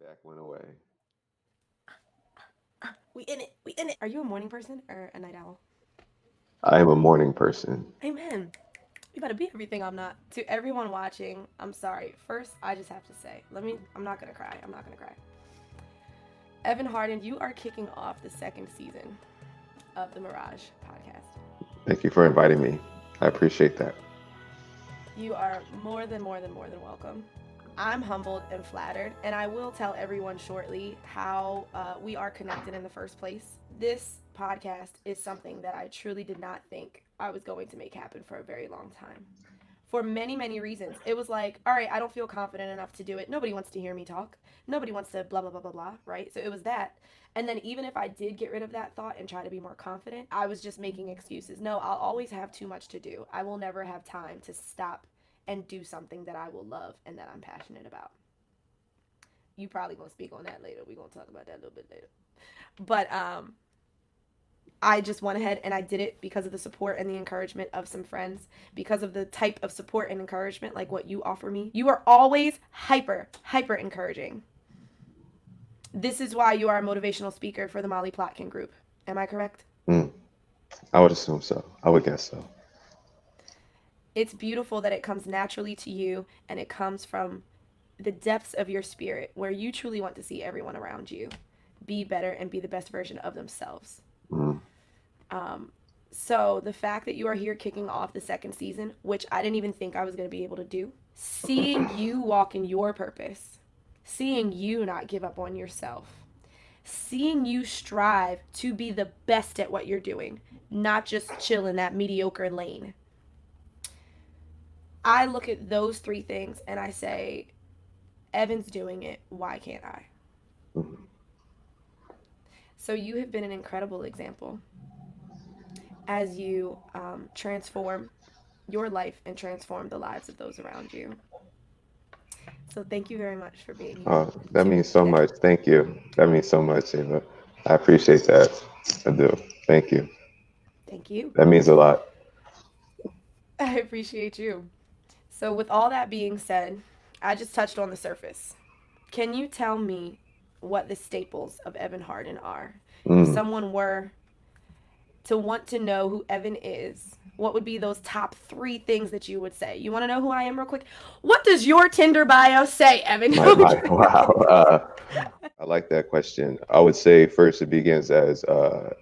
Back went away. We in it. We in it. Are you a morning person or a night owl? I am a morning person. Amen. You better be everything I'm not. To everyone watching, I'm sorry. First, I just have to say, I'm not gonna cry. I'm not gonna cry. Evan Harden, you are kicking off the second season of the Mirage podcast. Thank you for inviting me. I appreciate that. You are more than welcome. I'm humbled and flattered, and I will tell everyone shortly how we are connected in the first place. This podcast is something that I truly did not think I was going to make happen for a very long time. For many, many reasons. It was like, all right, I don't feel confident enough to do it. Nobody wants to hear me talk. Nobody wants to blah, blah, blah, blah, blah, right? So it was that. And then even if I did get rid of that thought and try to be more confident, I was just making excuses. No, I'll always have too much to do. I will never have time to stop and do something that I will love and that I'm passionate about. You probably gonna speak on that later. We're gonna talk about that a little bit later. But I just went ahead and I did it because of the support and the encouragement of some friends, because of the type of support and encouragement like what you offer me. You are always hyper encouraging. This is why you are a motivational speaker for the 𝓈𝓁𝒾𝓸 group. Am I correct? Mm, I would assume so. I would guess so. It's beautiful that it comes naturally to you and it comes from the depths of your spirit where you truly want to see everyone around you be better and be the best version of themselves. Mm, Um, so the fact that you are here kicking off the second season, which I didn't even think I was going to be able to do, seeing you walk in your purpose, seeing you not give up on yourself, seeing you strive to be the best at what you're doing, not just chill in that mediocre lane. I look at those three things and I say, Evan's doing it. Why can't I? mm. So you have been an incredible example as you transform your life and transform the lives of those around you. So thank you very much for being here That to means do so that. much. Thank you. That means so much, Ava. I appreciate that. I do. Thank you. Thank you. That means a lot. I appreciate you. So, with all that being said, I just touched on the surface. Can you tell me what the staples of Evan Harden are? If Mm. someone were to want to know who Evan is, what would be those top three things that you would say? You want to know who I am, real quick? What does your Tinder bio say, Evan? Wow. I like that question. I would say first it begins as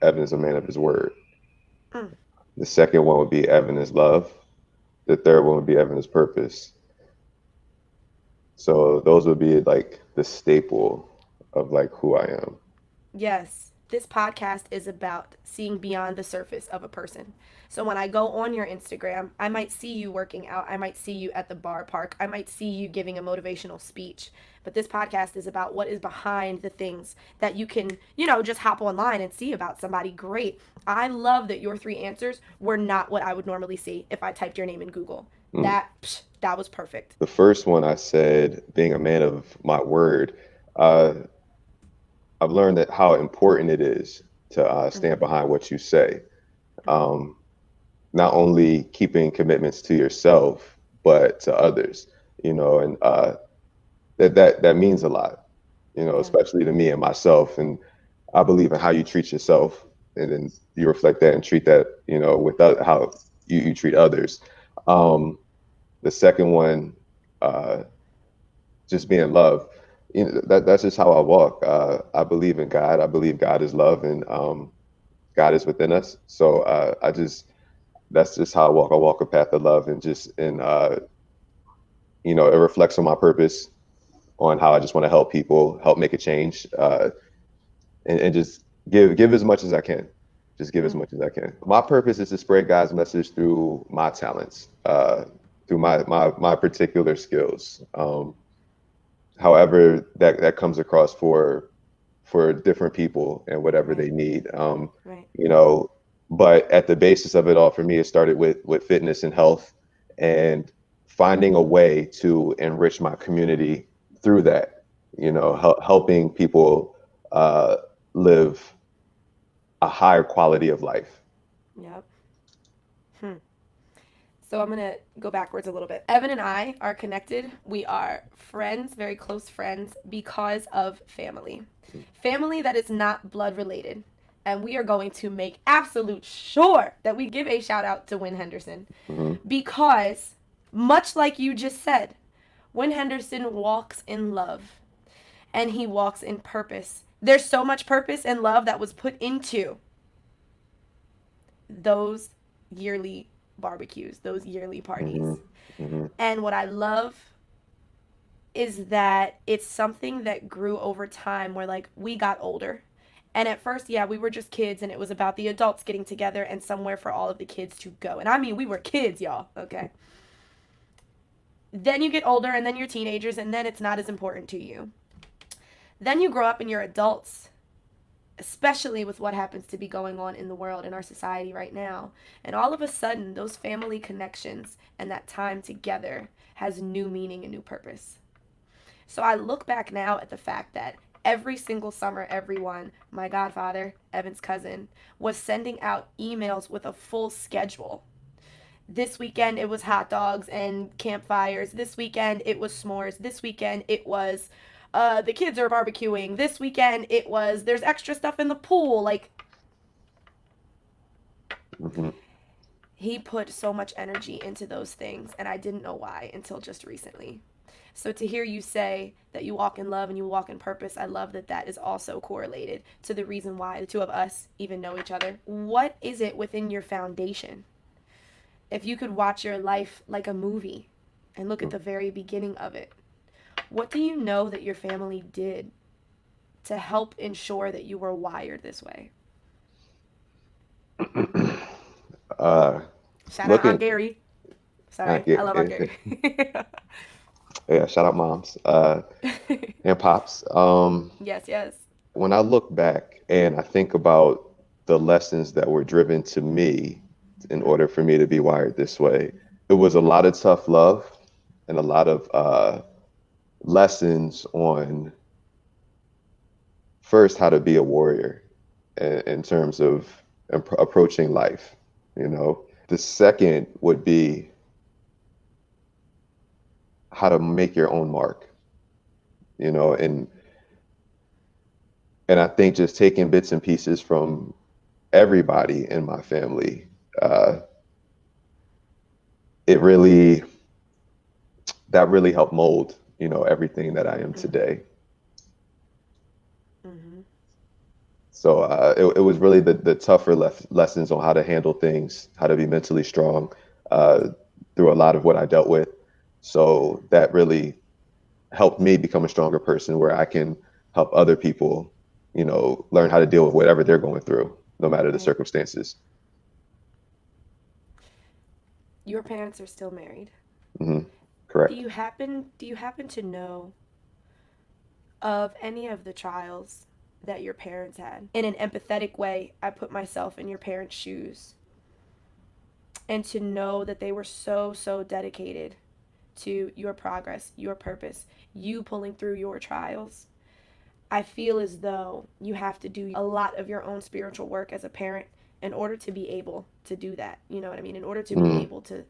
Evan is a man of his word. Mm, The second one would be Evan is love. The third one would be Evan is purpose. So those would be like the staple of like who I am. yes, this podcast is about seeing beyond the surface of a person. So when I go on your Instagram, I might see you working out. I might see you at the bar park. I might see you giving a motivational speech. But this podcast is about what is behind the things that you can, just hop online and see about somebody. Great. I love that your three answers were not what I would normally see if I typed your name in Google. Mm. That was perfect. The first one I said, being a man of my word, uh, I've learned that how important it is to stand Mm-hmm. behind what you say. Um, Not only keeping commitments to yourself, but to others. And that means a lot. Yeah. Especially to me and myself. And I believe in how you treat yourself, and then you reflect that and treat that, with how you treat others. Um, the second one, uh, just being love. That's just how I walk. I believe in God. I believe God is love, and God is within us. So I just that's just how I walk. I walk a path of love, and it reflects on my purpose, on how I just want to help people, help make a change, and just give as much as I can. Just give as Mm. much as I can. My purpose is to spread God's message through my talents, through my particular skills. However, that comes across for different people and whatever Right. they need. Right. You know, but at the basis of it all, for me, it started with fitness and health, and finding a way to enrich my community through that. Right. Helping people uh, live a higher quality of life. Yep. Hmm. So I'm going to go backwards a little bit. Evan and I are connected. We are friends, very close friends, because of family. Family that is not blood related. And we are going to make absolute sure that we give a shout out to Win Henderson. Hmm. Because, much like you just said, Win Henderson walks in love and he walks in purpose. There's so much purpose and love that was put into those yearly barbecues, those yearly parties. Hmm. Hmm. And what I love is that it's something that grew over time where like we got older. And at first, yeah, we were just kids and it was about the adults getting together and somewhere for all of the kids to go. And I mean, we were kids, y'all, okay? Then you get older and then you're teenagers and then it's not as important to you. Then you grow up and you're adults, especially with what happens to be going on in the world, in our society right now. And all of a sudden, those family connections and that time together has new meaning and new purpose. So I look back now at the fact that every single summer, everyone, my godfather, Evan's cousin, was sending out emails with a full schedule. This weekend it was hot dogs and campfires. This weekend it was s'mores. This weekend it was the kids are barbecuing. This weekend it was there's extra stuff in the pool. Like Hmm. he put so much energy into those things and I didn't know why until just recently. So to hear you say that you walk in love and you walk in purpose, I love that that is also correlated to the reason why the two of us even know each other. What is it within your foundation? If you could watch your life like a movie and look at the very beginning of it, what do you know that your family did to help ensure that you were wired this way? uh, Shout out Aunt looking, Gary. I Sorry, I get, love Aunt Gary. yeah, shout out moms, and pops. Yes, yes. When I look back and I think about the lessons that were driven to me in Mm, order for me to be wired this way, it was a lot of tough love and a lot of lessons on first how to be a warrior in terms of approaching life. You know, the second would be how to make your own mark. You know, and I think just taking bits and pieces from everybody in my family, uh, it really that really helped mold, you know, everything that I am mm-hmm, today. mm-hmm. So it was really the tougher lessons on how to handle things, how to be mentally strong uh, through a lot of what I dealt with. So that really helped me become a stronger person where I can help other people, you know, learn how to deal with whatever they're going through, no matter the Right. circumstances. Your parents are still married. Hmm. Do Correct. you happen to know of any of the trials that your parents had? In an empathetic way, I put myself in your parents' shoes and to know that they were so dedicated to your progress, your purpose, you pulling through your trials. I feel as though you have to do a lot of your own spiritual work as a parent in order to be able to do that. You know what I mean? In order to be Mm. able to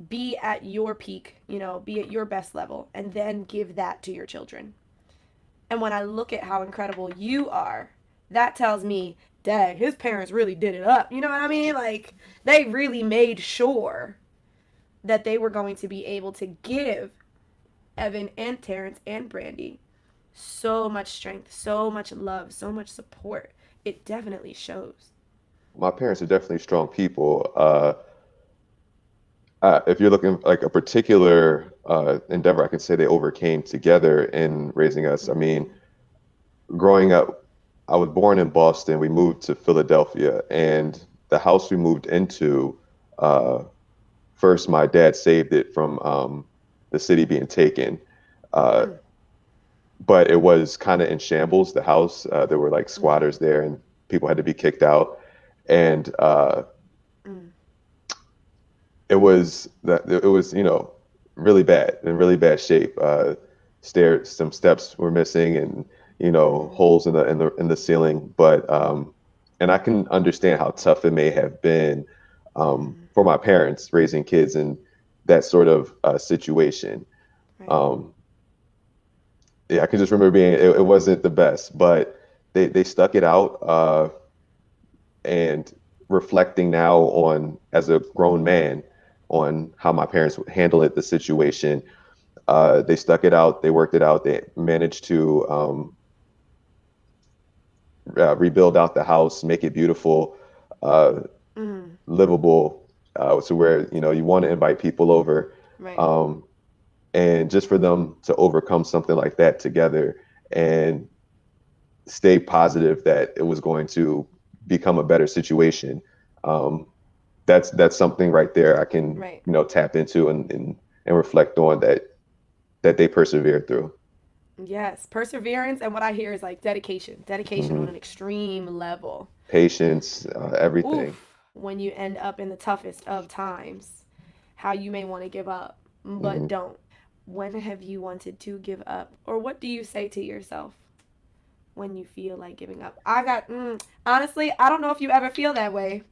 be at your peak, you know, be at your best level, and then give that to your children. And when I look at how incredible you are, that tells me, dang, his parents really did it up. You know what I mean? Like, they really made sure that they were going to be able to give Evan and Terrence and Brandy so much strength, so much love, so much support. It definitely shows. My parents are definitely strong people. If you're looking like a particular endeavor, I can say they overcame together in raising us. I mean, Mm, growing up, I was born in Boston. We moved to Philadelphia, and the house we moved into, uh, first my dad saved it from the city being taken, uh, mm, but it was kind of in shambles. The house, there were like mm, squatters there, and people had to be kicked out, and mm, it was you know really bad in really bad shape. Stairs, some steps were missing, and you know mm, holes in the ceiling. But and I can understand how tough it may have been for my parents raising kids in that sort of situation. Right. Um, yeah, I can just remember being it wasn't the best, but they stuck it out. And reflecting now on as a grown man on how my parents handled the situation, they stuck it out. They worked it out. They managed to rebuild out the house, make it beautiful, uh, Mm. livable, to where you want to invite people over, Right. um, and just for them to overcome something like that together and stay positive that it was going to become a better situation. Um, that's something right there I can Right. tap into and reflect on that they persevered through. Yes. Perseverance, and what I hear is like dedication. Dedication on Hmm. an extreme level. Patience, everything. Oof. When you end up in the toughest of times, how you may want to give up, but Hmm. don't. When have you wanted to give up? Or what do you say to yourself when you feel like giving up? Honestly, I don't know if you ever feel that way.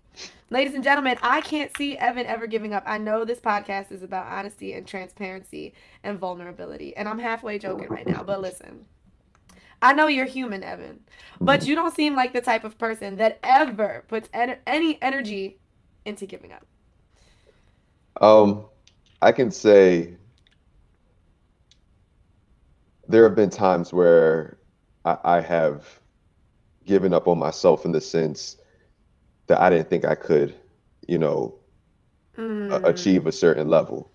Ladies and gentlemen, I can't see Evan ever giving up. I know this podcast is about honesty and transparency and vulnerability, and I'm halfway joking right now, but listen. I know you're human, Evan, but Hmm. you don't seem like the type of person that ever puts any energy into giving up. Um, I can say there have been times where I have given up on myself in the sense that I didn't think I could, you know, achieve Mm, a certain level.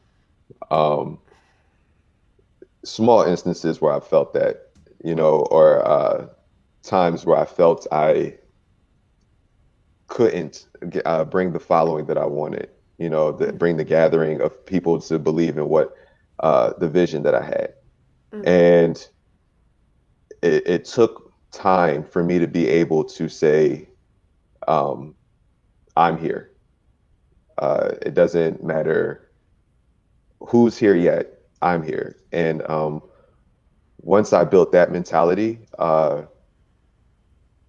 Um, Small instances where I felt that, or times where I felt I couldn't bring the following that I wanted, bring the gathering of people to believe in what the vision that I had. mm, And it took time for me to be able to say, um, I'm here. It doesn't matter who's here yet, I'm here. And once I built that mentality,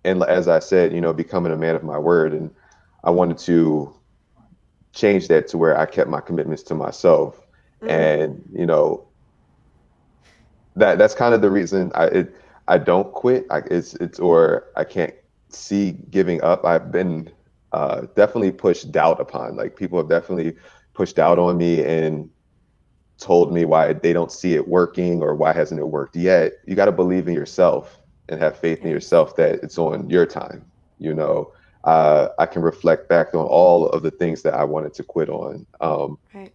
and as I said, becoming a man of my word, and I wanted to change that to where I kept my commitments to myself. mm, And that's kind of the reason I don't quit. It's or I can't see giving up. I've been definitely pushed doubt upon. Like people have definitely pushed doubt right, on me and told me why they don't see it working or why hasn't it worked yet. You got to believe in yourself and have faith in yes, yourself that it's on your time. You know, I can reflect back on all of the things that I wanted to quit on. right,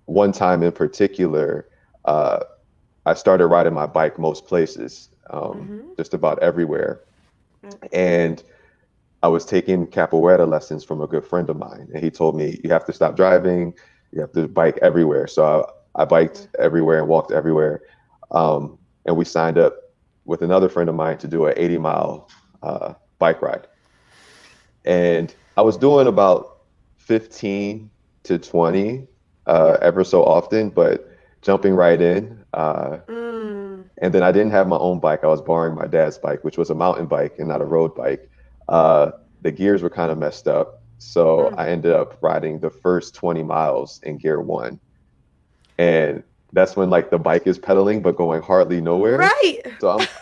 One time in particular, uh, I started riding my bike most places, mm-hmm, just about everywhere. right, And I was taking capoeira lessons from a good friend of mine, and he told me you have to stop driving, you have to bike everywhere. So I biked mm, everywhere and walked everywhere, and we signed up with another friend of mine to do an 80-mile bike ride. And I was doing about 15 to 20 yep, ever so often, but jumping right in. mm, And then I didn't have my own bike. I was borrowing my dad's bike, which was a mountain bike and not a road bike. Uh, the gears were kind of messed up. So mm. I ended up riding the first 20 miles in gear one. And that's when like the bike is pedaling, but going hardly nowhere. Right. So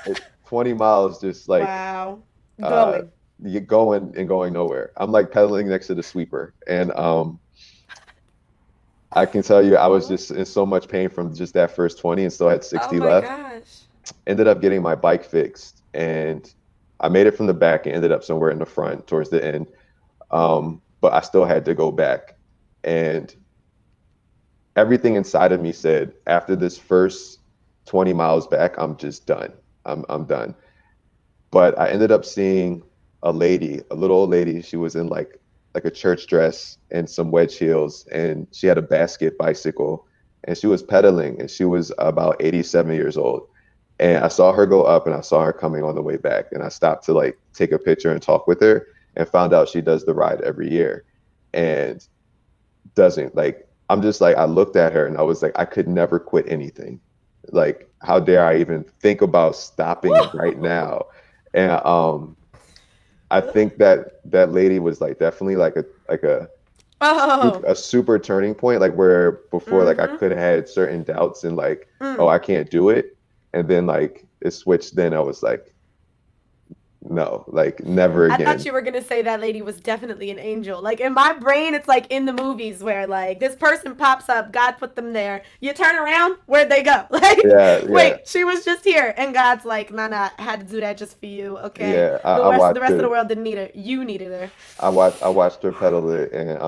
20 miles just like Wow. uh, Going. you going and going nowhere. I'm like pedaling next to the sweeper. And I can tell you, I was Oh, just in so much pain from just that first 20 and still had oh 60 my left. gosh. Ended up getting my bike fixed and I made it from the back and ended up somewhere in the front towards the end. But I still had to go back. And everything inside of me said, after this first 20 miles back, I'm just done. I'm done. But I ended up seeing a lady, a little old lady. She was in like a church dress and some wedge heels, and she had a basket bicycle, and she was pedaling, and she was about 87 years old. And I saw her go up, and I saw her coming on the way back, and I stopped to like take a picture and talk with her, and found out she does the ride every year, and doesn't like. I'm just like I looked at her, and I was like, I could never quit anything. Like, how dare I even think about stopping right Woo! now? And I think that that lady was like definitely like like Oh. a super turning point, like where before like I Mm-hmm. could have had certain doubts and like, oh, Mm. I can't do it. And then like it switched, then I was like, no, like never I thought again. you were gonna say that lady was definitely an angel. Like in my brain, it's like in the movies where like this person pops up, God put them there. You turn around, where'd they go? Like, Yeah, yeah, wait, she was just here, and God's like, nah, nah, I had to do that just for you, okay? yeah. The I rest watched of the her. world didn't need her. You needed her. I watched her pedal it, and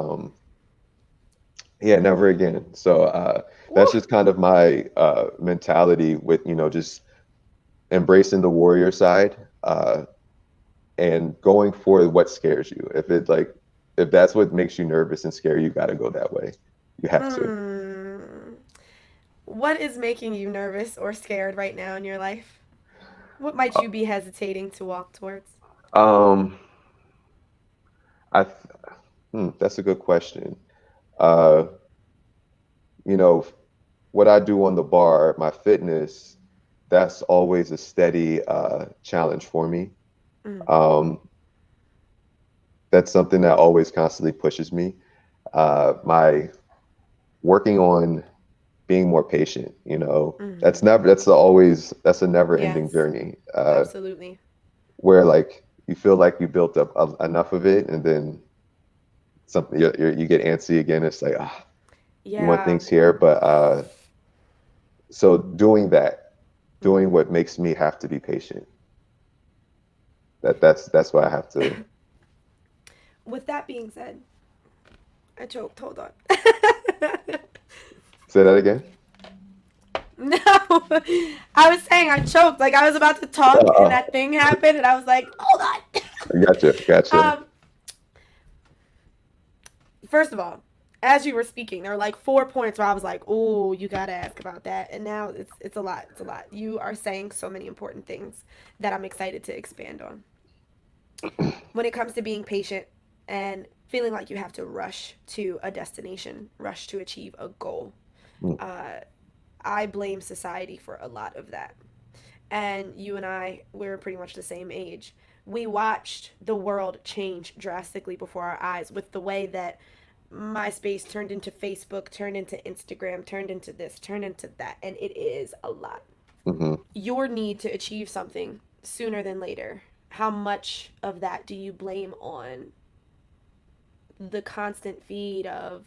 yeah, never again. So that's Woo. just kind of my mentality with, just embracing the warrior side, and going for what scares you. If that's what makes you nervous and scary, you got to go that way. You have to. Hmm. What is making you nervous or scared right now in your life? What might you be hesitating to walk towards? Um, I th- that's a good question. Uh, you know, what I do on the bar, my fitness, that's always a steady challenge for me. Mm. Um, that's something that always constantly pushes me. My working on being more patient, Mm-hmm. that's a never ending Yes, journey, absolutely. where like you feel like you built up enough of it, and then something you get antsy again. It's like, you want Yeah. things here, but so doing Mm. what makes me have to be patient. That's why I have to With that being said, I choked. Hold on. say that again. No, I was saying I choked. Like I was about to talk, and Uh, that thing happened, and I was like, hold on. gotcha, gotcha. um, First of all, as you were speaking, there were like 4 points where I was like, "Oh, you gotta ask about that." And now it's a lot. It's a lot. You are saying so many important things that I'm excited to expand on. When it comes to being patient and feeling like you have to rush to a destination, rush to achieve a goal, Mm, uh, I blame society for a lot of that. And you and I, we're pretty much the same age. We watched the world change drastically before our eyes with the way that MySpace turned into Facebook, turned into Instagram, turned into this, turned into that, and it is a lot. mhm. Your need to achieve something sooner than later, how much of that do you blame on the constant feed of,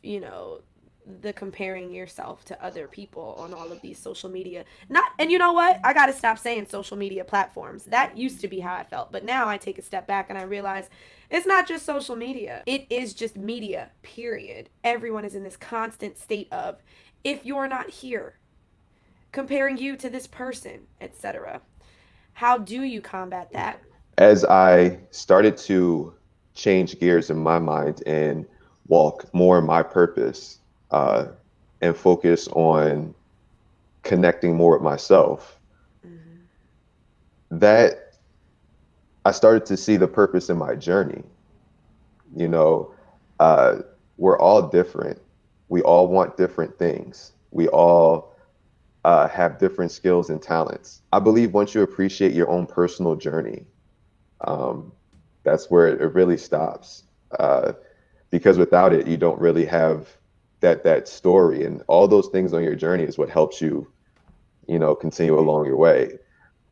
the comparing yourself to other people on all of these social media? Not, and you know what? I got to stop saying social media platforms. That used to be how I felt, but now I take a step back and I realize it's not just social media. It is just media. Period. Everyone is in this constant state of if you're not here, comparing you to this person, etc. How do you combat that? As I started to change gears in my mind and walk more in my purpose, uh, Mm, and focus on connecting more with myself, mm, that I started to see the purpose in my journey. You know, uh, we're all different. We all want different things. We all have different skills and talents. I believe once you appreciate your own personal journey, um, that's where it really stops. Uh, because without it, you don't really have that story, and all those things on your journey is what helps you, continue right. along your way.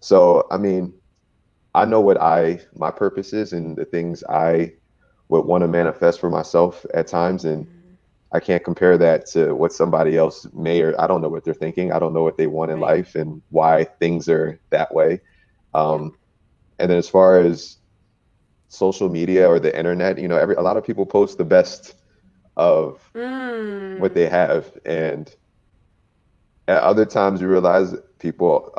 So, I mean, I know what my purpose is and the things I would want to manifest for myself at times, and Mm, I can't compare that to what somebody else may, or I don't know what they're thinking. I don't know what they want in right. life and why things are that way. Yep. Um, and then as far as social media or the internet, a lot of people post the best of what Mm, they have, and at other times you realize people,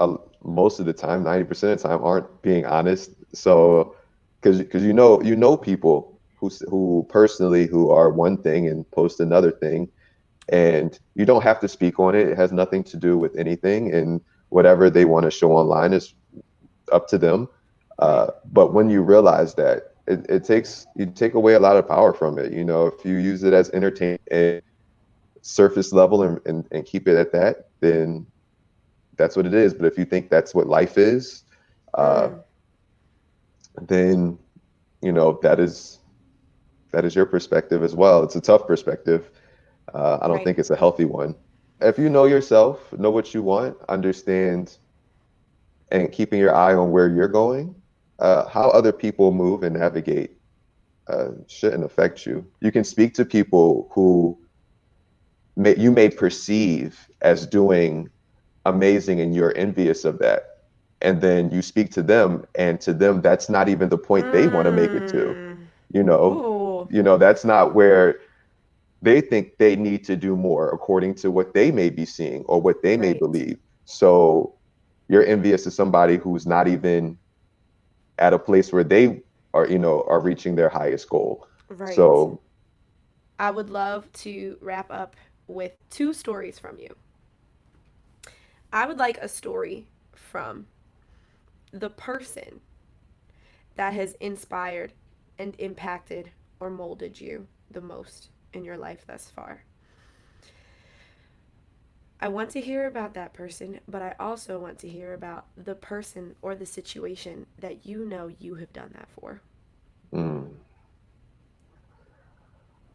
most of the time, 90% of the time, aren't being honest. So, because you know people who personally who are one thing and post another thing, and you don't have to speak on it. It has nothing to do with anything, and whatever they want to show online is up to them. right. But when you realize that, you take away a lot of power from it. If you use it as entertainment and surface level, and keep it at that, then that's what it is. But if you think that's what life is, uh, Mm, then that is that is your perspective as well. It's a tough perspective. I don't Right. think it's a healthy one. If you know yourself, know what you want, understand, and keeping your eye on where you're going, how other people move and navigate shouldn't affect you. You can speak to people who you may perceive as doing amazing and you're envious of that. And then you speak to them, and to them, that's not even the point they want to make it to. Mm. You know, Ooh. that's not where they think they need to do more according to what they may be seeing or what they may Right. believe. So you're envious of somebody who's not even at a place where they are, are reaching their highest goal. Right. So, I would love to wrap up with two stories from you. I would like a story from the person that has inspired and impacted or molded you the most in your life thus far. I want to hear about that person, but I also want to hear about the person or the situation that you know you have done that for. mm.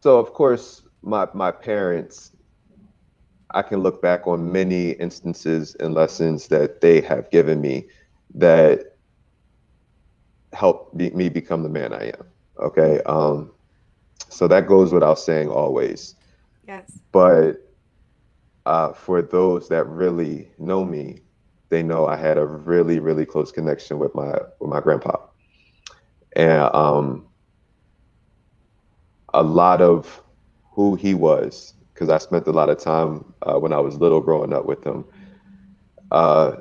So of course, my parents, I can look back on many instances and lessons that they have given me that helped me become the man I am. Okay. So that goes without saying always. Yes. But for those that really know me, they know I had a really, really close connection with my grandpa. And a lot of who he was, because I spent a lot of time when I was little growing up with him. Uh,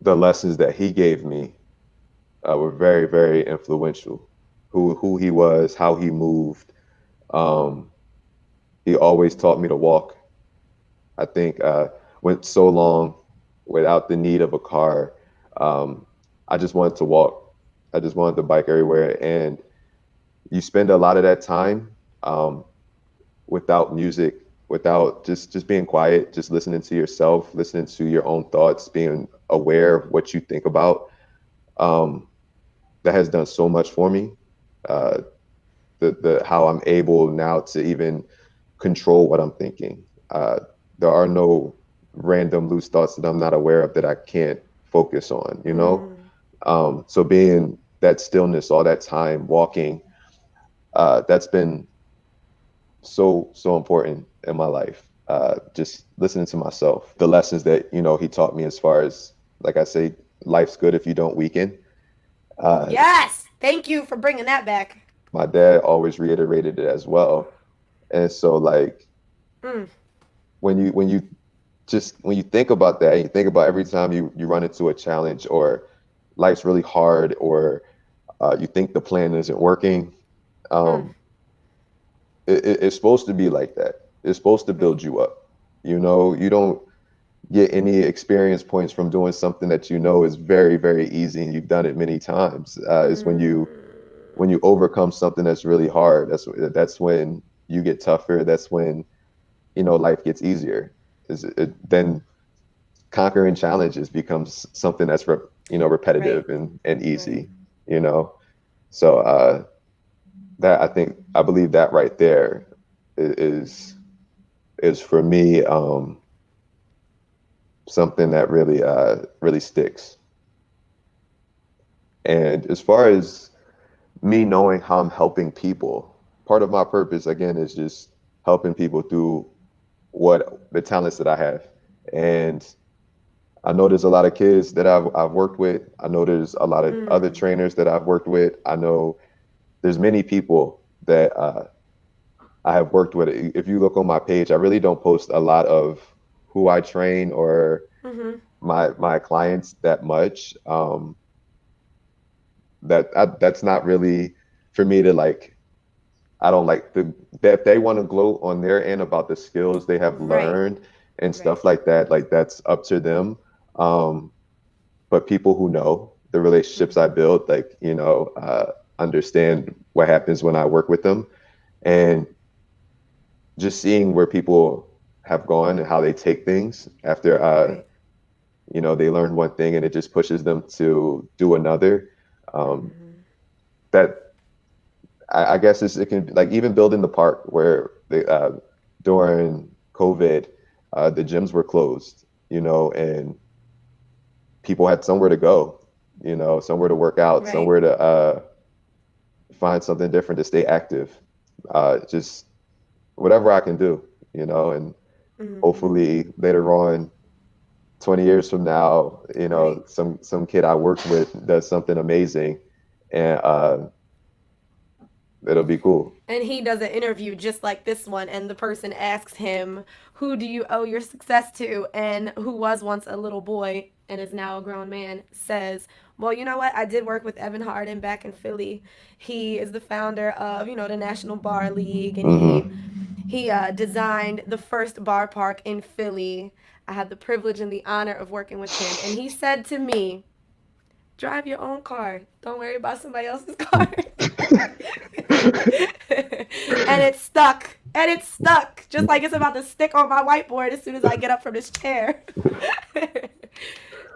the lessons that he gave me were very, very influential. Who he was, how he moved. Um, he always taught me to walk. I think went so long without the need of a car. Um, I just wanted to walk. I just wanted to bike everywhere, and you spend a lot of that time without music, without just being quiet, just listening to yourself, listening to your own thoughts, being aware of what you think about. Um, that has done so much for me. Uh, the how I'm able now to even control what I'm thinking. There are no random loose thoughts that I'm not aware of that I can't focus on, you know? Mm. So being that stillness all that time, walking, that's been so important in my life. Just listening to myself, the lessons that, he taught me as far as, like I say, life's good if you don't weaken. Uh, Yes. Thank you for bringing that back. my dad always reiterated it as well. And so like Mm. when you when you think about that, you think about every time you run into a challenge or life's really hard or you think the plan isn't working, Mm. um, it's supposed to be like that. It's supposed to Right. build you up. You don't get any experience points from doing something that you know is very, very easy and you've done it many times. It's Mm. when you overcome something that's really hard. That's when you get tougher. That's when life gets easier. Then conquering challenges becomes something that's Right. repetitive and Right. easy. You know, so that I believe that right there is is for me something that really sticks. And as far as me knowing how I'm helping people, part of my purpose again is just helping people through what the talents that I have. And I know there's a lot of kids that I've worked with. I know there's a lot of other Mm. trainers that I've worked with. I know there's many people that I have worked with. If you look on my page, I really don't post a lot of who I train or Mm-hmm. my clients that much. That's not really for me to like. I don't like that they want to gloat on their end about the skills they have Right. learned and Right. stuff like that. Like that's up to them. Um, but people who know the relationships I Mm-hmm. build, like, understand what happens when I work with them and just seeing where people have gone and how they take things after, Right. they learn one thing and it just pushes them to do another. Um, Mm-hmm. that I guess it can be like even building the park where during COVID, the gyms were closed, and people had somewhere to go, somewhere to work out, Right. somewhere to find something different to stay active. Just whatever I can do, and Hmm. hopefully later on, 20 years from now, Right. some kid I worked with does something amazing, and it'll be cool. And he does an interview just like this one, and the person asks him, "Who do you owe your success to?" And who was once a little boy and is now a grown man says, "Well, you know what? I did work with Evan Harden back in Philly. He is the founder of, the National Bar League, and he Hmm. he designed the first bar park in Philly. I had the privilege and the honor of working with him, and he said to me, 'Drive your own car. Don't worry about somebody else's car.'" And it stuck. And it stuck. Just like it's about to stick on my whiteboard as soon as I get up from this chair.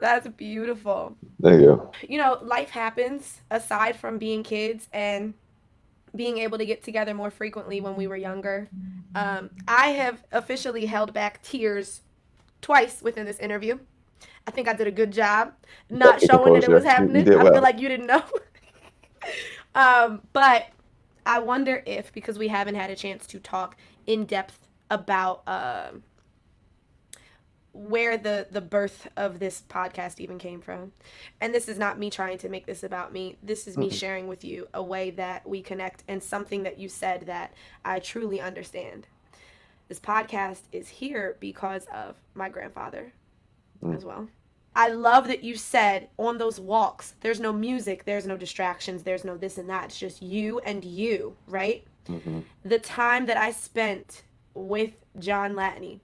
That's beautiful. There you go. Life happens aside from being kids and being able to get together more frequently when we were younger. I have officially held back tears twice within this interview. I think I did a good job not Definitely showing that it was composure. You happening. did I feel well. like you didn't know. But I wonder if, because we haven't had a chance to talk in depth about where the birth of this podcast even came from. And this is not me trying to make this about me. This is me Mhm. sharing with you a way that we connect and something that you said that I truly understand. This podcast is here because of my grandfather Mm. as well. I love that you said on those walks, there's no music, there's no distractions, there's no this and that. It's just you and you, right? Mhm. The time that I spent with John Latney,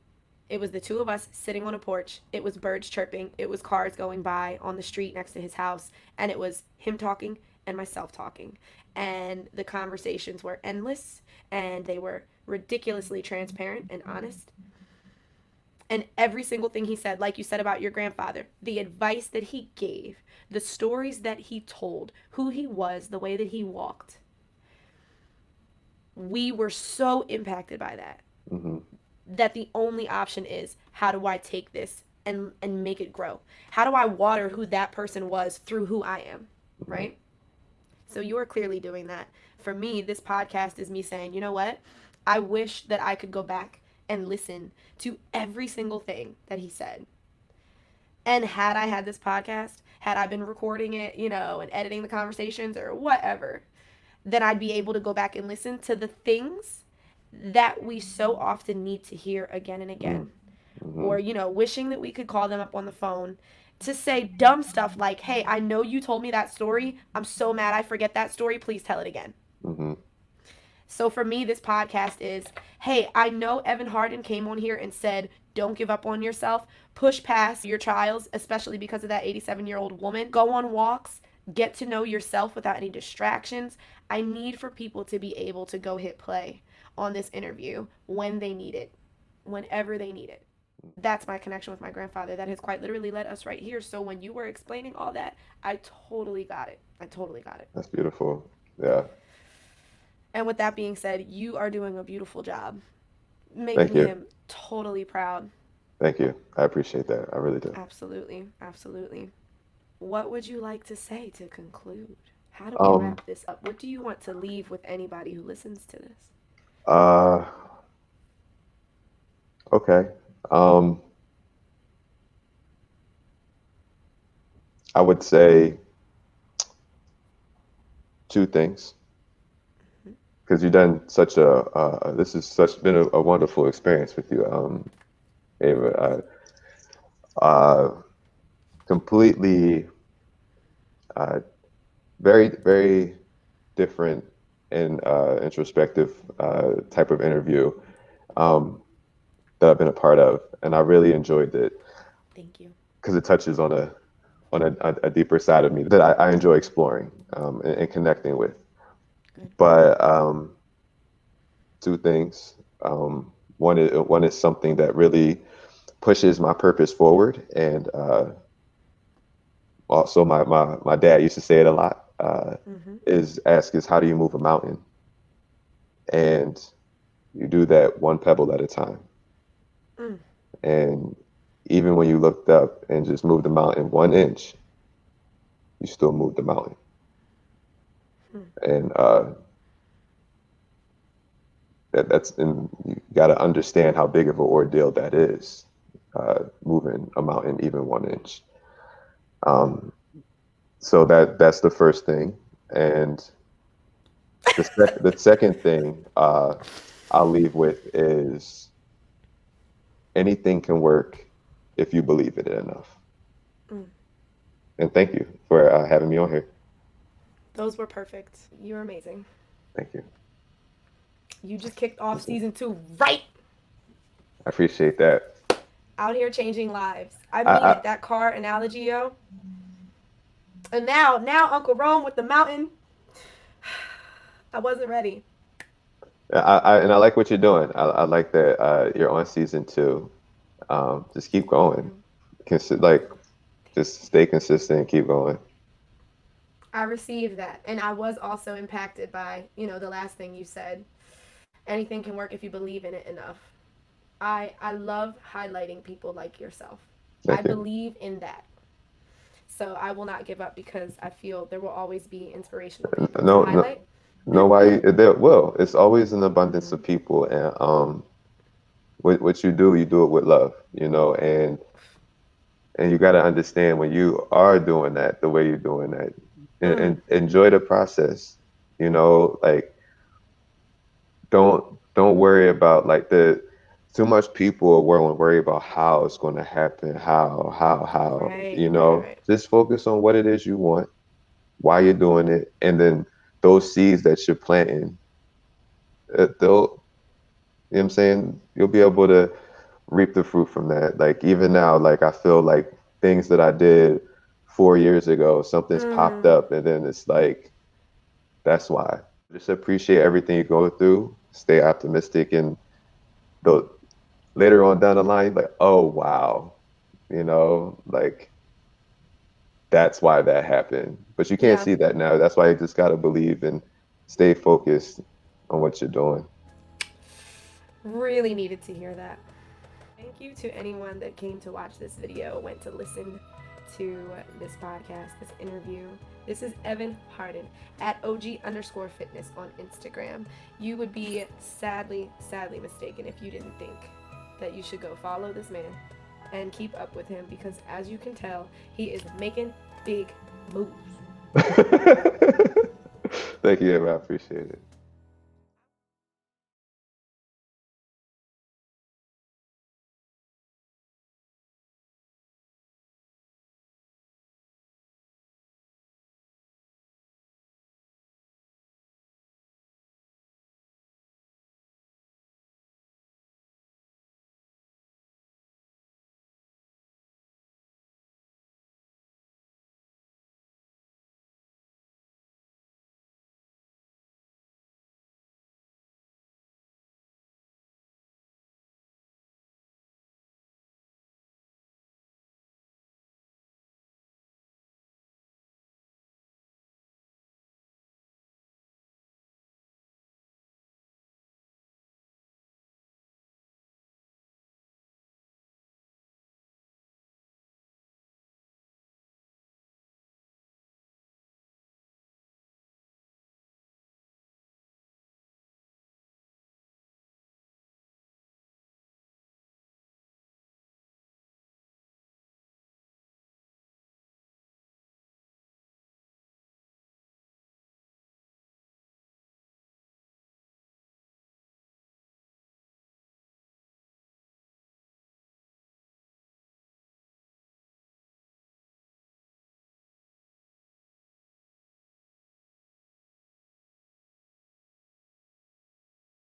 it was the two of us sitting on a porch. It was birds chirping. It was cars going by on the street next to his house. And it was him talking and myself talking. And the conversations were endless and they were ridiculously transparent and honest. And every single thing he said, like you said about your grandfather, the advice that he gave, the stories that he told, who he was, the way that he walked, we were so impacted by that Mhm. that the only option is, how do I take this and make it grow? How do I water who that person was through who I am, Mhm. right? So you're clearly doing that. For me, this podcast is me saying, you know what? I wish that I could go back and listen to every single thing that he said. And had I had this podcast, had I been recording it, and editing the conversations or whatever, then I'd be able to go back and listen to the things that we so often need to hear again and Mhm. again. Or, Mhm. wishing that we could call them up on the phone to say dumb stuff like, "Hey, I know you told me that story. I'm so mad I forget that story. Please tell it again." Mhm. So for me, this podcast is, hey, I know Evan Harden came on here and said, don't give up on yourself. Push past your trials, especially because of that 87-year-old woman. Go on walks. Get to know yourself without any distractions. I need for people to be able to go hit play on this interview when they need it, whenever they need it. That's my connection with my grandfather. That has quite literally led us right here. So when you were explaining all that, I totally got it. I totally got it. That's beautiful. Yeah. And with that being said, you are doing a beautiful job Thank making you. him totally proud. Thank you. I appreciate that. I really do. Absolutely. Absolutely. What would you like to say to conclude? How do we Um. wrap this up? What do you want to leave with anybody who listens to this? Uh. Okay. Um. I would say two things Mhm. because you've done such a. This has such been a wonderful experience with you, Ava. Completely. Uh, very different and introspective type of interview um, that I've been a part of, and I really enjoyed it Thank you. because it touches on a deeper side of me that I enjoy exploring and connecting with. Good. But two things. One is something that really pushes my purpose forward, and also my dad used to say it a lot. Mm-hmm. Is how do you move a mountain? And you do that one pebble at a time. Mm. And even when you looked up and just moved the mountain 1 inch, you still moved the mountain. And and you got to understand how big of an ordeal that is, moving a mountain even 1 inch. So that's the first thing. And the second thing I'll leave with is anything can work if you believe it enough. And thank you for having me on here. Those were perfect. You're amazing. Thank you. You just kicked off season 2 right. I appreciate that. Out here changing lives. I mean it. That car analogy, yo. And now Uncle Rome with the mountain. I wasn't ready. I like what you're doing. I like that you're on season 2. Just keep going. Just stay consistent and keep going. I received that, and I was also impacted by the last thing you said. Anything can work if you believe in it enough. I love highlighting people like yourself. I believe in that. So I will not give up because I feel there will always be inspirational people to highlight. There will. It's always an abundance of people, and what you do it with love, and you got to understand when you are doing that the way you're doing that, and enjoy the process. Like don't worry about like too much people are worry about how it's going to happen, how, Right. Just focus on what it is you want, why you're doing it, and then those seeds that you're planting, they'll, you know what I'm saying, you'll be able to reap the fruit from that. Like even now, like I feel like things that I did 4 years ago, something's popped up, and then it's like, that's why. Just appreciate everything you go through, stay optimistic, and the later on down the line, like, oh wow, like that's why that happened. But you can't see that now. That's why you just gotta believe and stay focused on what you're doing. Really needed to hear that. Thank you to anyone that came to watch this video, went to listen to this podcast, this interview. This is Evan Harden at OG_fitness on Instagram. You would be sadly mistaken if you didn't think that you should go follow this man and keep up with him, because as you can tell, he is making big moves. Thank you, Evan. I appreciate it.